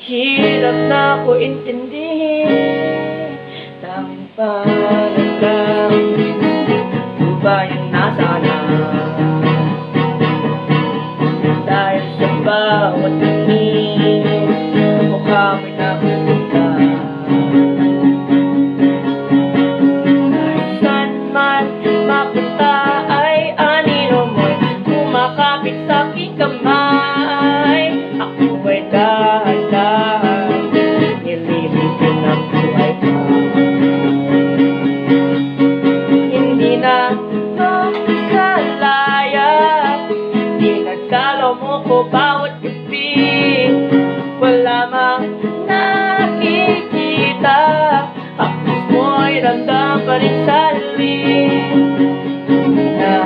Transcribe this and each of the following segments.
Hirap na ko intindihin. Tanging pakiramdam ko ba yung nasana? Dahil sa bawat tingin mukha mo'y nakikita. Kahit saan man mapunta ay anino mo'y kumakapit sa aking kamay. Ako ay dahan-dahan nililipin ang buhay ko. Hindi na makalaya, pinagdalaw mo ko bawat gabi. Wala mang nakikita, hapos mo'y ramdam pa rin sa dilim. Hindi na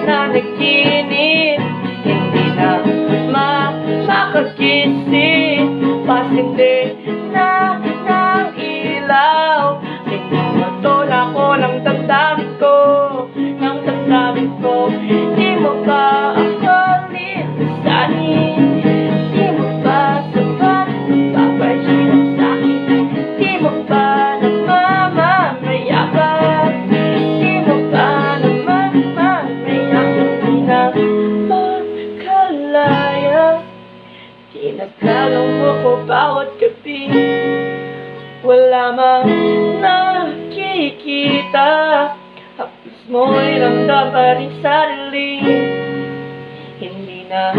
nanaginip, hindi na makagising. Pasindi na ng ilaw, pinagmatola ko ng damdamin ko, ng damdamin ko. Di mo ba ako lilisanin? Di mo ba sapat papahirap sa'kin? Di mo ba namamamayabang? Di mo ba naman mamayabang? Di na makalaya, pinagdalaw mo ko bawat gabi. Wala mang nakikita, hapos mo'y ramdam pa rin sa dilim. Hindi na